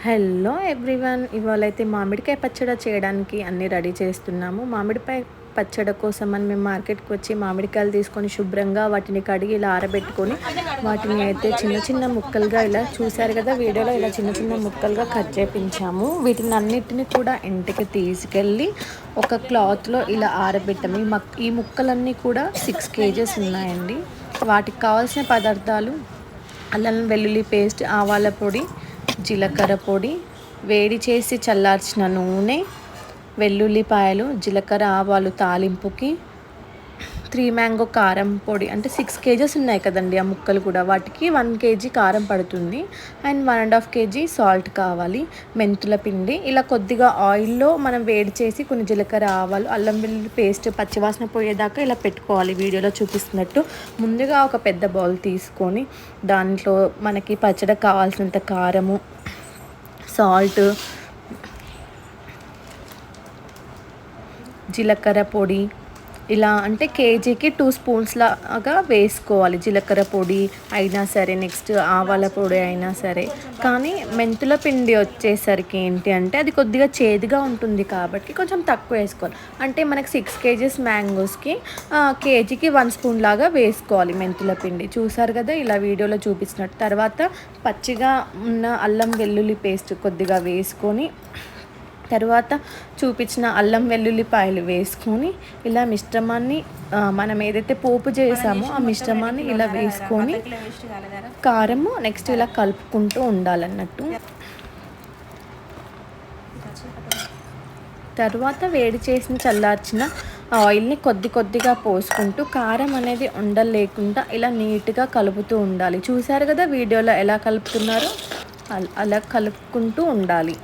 Hello everyone, ఇవాళైతే మామిడికాయ పచ్చడి చేయడానికి అన్నీ రెడీ చేస్తున్నాము. మామిడికాయ పచ్చడి కోసం అని మేము మార్కెట్కి వచ్చి మామిడికాయలు తీసుకొని శుభ్రంగా వాటిని కడిగి ఇలా ఆరబెట్టుకొని వాటిని అయితే చిన్న చిన్న ముక్కలుగా ఇలా చూశారు కదా వీడియోలో, ఇలా చిన్న చిన్న ముక్కలుగా కట్ చేయించాము. వీటిని అన్నిటిని కూడా ఇంటికి తీసుకెళ్ళి ఒక క్లాత్లో ఇలా ఆరబెట్టాము. ఈ ముక్కలన్నీ కూడా 6 kgs ఉన్నాయండి. వాటికి కావాల్సిన పదార్థాలు: అల్లం వెల్లుల్లి పేస్ట్, ఆవాల పొడి, జీలకర్ర పొడి, వేడి చేసి చల్లార్చిన నూనె, వెల్లుల్లిపాయలు, జీలకర్ర ఆవాలు తాలింపుకి, 3 మ్యాంగో కారం పొడి. అంటే 6 kgs ఉన్నాయి కదండి ఆ ముక్కలు కూడా, వాటికి 1 kg కారం పడుతుంది. అండ్ 1.5 kg సాల్ట్ కావాలి. మెంతుల పిండి. ఇలా కొద్దిగా ఆయిల్లో మనం వేడి చేసి కొన్ని జీలకర్ర ఆవాలు, అల్లం వెల్లుల్లి పేస్ట్ పచ్చివాసన పోయేదాకా ఇలా పెట్టుకోవాలి వీడియోలో చూపిస్తున్నట్టు. ముందుగా ఒక పెద్ద బౌల్ తీసుకొని దాంట్లో మనకి పచ్చడి కావాల్సినంత కారము, సాల్ట్, జీలకర్ర పొడి ఇలా అంటే కేజీకి 2 స్పూన్స్ లాగా వేసుకోవాలి. జీలకర్ర పొడి అయినా సరే, నెక్స్ట్ ఆవాల పొడి అయినా సరే. కానీ మెంతుల పిండి వచ్చేసరికి ఏంటి అంటే అది కొద్దిగా చేదుగా ఉంటుంది కాబట్టి కొంచెం తక్కువ వేసుకోవాలి. అంటే మనకి 6 kgs మ్యాంగోస్కి కేజీకి 1 స్పూన్ లాగా వేసుకోవాలి మెంతుల పిండి. చూసారు కదా ఇలా వీడియోలో చూపించినట్టు. తర్వాత పచ్చిగా ఉన్న అల్లం వెల్లుల్లి పేస్ట్ కొద్దిగా వేసుకొని, తర్వాత చూపించిన అల్లం వెల్లుల్లిపాయలు వేసుకొని ఇలా మిశ్రమాన్ని మనం ఏదైతే పోపు చేసామో ఆ మిశ్రమాన్ని ఇలా వేసుకొని కారము నెక్స్ట్ ఇలా కలుపుకుంటూ ఉండాలన్నట్టు. తర్వాత వేడి చేసిన చల్లార్చిన ఆయిల్ని కొద్దిగా పోసుకుంటూ కారం అనేది ఉండలేకుండా ఇలా నీట్గా కలుపుతూ ఉండాలి. చూసారు కదా వీడియోలో ఎలా కలుపుతున్నారో అలా కలుపుకుంటూ ఉండాలి.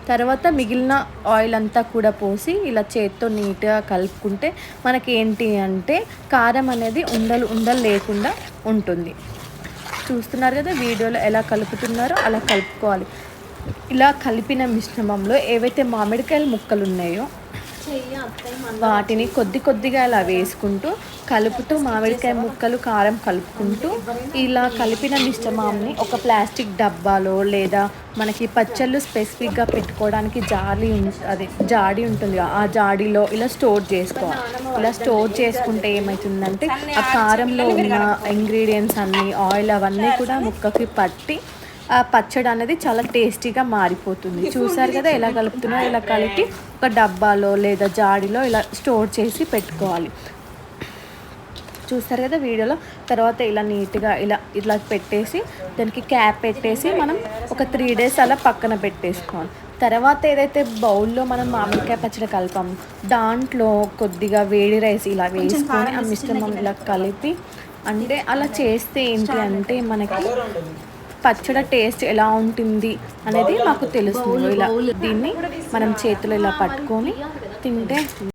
తర్వాత మిగిలిన ఆయిల్ అంతా కూడా పోసి ఇలా చేత్తో నీట్గా కలుపుకుంటే మనకి ఏంటి అంటే కారం అనేది ఉండలు లేకుండా ఉంటుంది. చూస్తున్నారు కదా వీడియోలో ఎలా కలుపుతున్నారో అలా కలుపుకోవాలి. ఇలా కలిపిన మిశ్రమంలో ఏవైతే మామిడికాయల ముక్కలు ఉన్నాయో వాటిని కొద్దిగా ఇలా వేసుకుంటూ కలుపుతూ మామిడికాయ ముక్కలు కారం కలుపుకుంటూ ఇలా కలిపిన మిశ్రమాన్ని ఒక ప్లాస్టిక్ డబ్బాలో లేదా మనకి పచ్చళ్ళు స్పెసిఫిక్గా పెట్టుకోవడానికి జాడీ ఉంటుంది, ఆ జాడీలో ఇలా స్టోర్ చేసుకోవాలి. ఇలా స్టోర్ చేసుకుంటే ఏమవుతుందంటే ఆ కారంలో ఉన్న ఇంగ్రీడియంట్స్ అన్నీ, ఆయిల్ అవన్నీ కూడా ముక్కకి పట్టి ఆ పచ్చడి అనేది చాలా టేస్టీగా మారిపోతుంది. చూసారు కదా ఎలా కలుపుతున్నారో. ఇలా కలిపి ఒక డబ్బాలో లేదా జాడీలో ఇలా స్టోర్ చేసి పెట్టుకోవాలి. చూస్తారు కదా వీడియోలో. తర్వాత ఇలా నీట్గా ఇలా పెట్టేసి దానికి క్యాప్ పెట్టేసి మనం ఒక 3 days అలా పక్కన పెట్టేసుకోవాలి. తర్వాత ఏదైతే బౌల్లో మనం మామిడికాయ పచ్చడి కలిపాము దాంట్లో కొద్దిగా వేడి రైస్ ఇలా వేసుకొని ఆ మిశ్రమం ఇలా కలిపి, అంటే అలా చేస్తే ఏంటి అంటే మనకి పచ్చడి టేస్ట్ ఎలా ఉంటుంది అనేది మాకు తెలుస్తుంది. ఇలా దీన్ని మనం చేతిలో ఇలా పట్టుకొని తింటే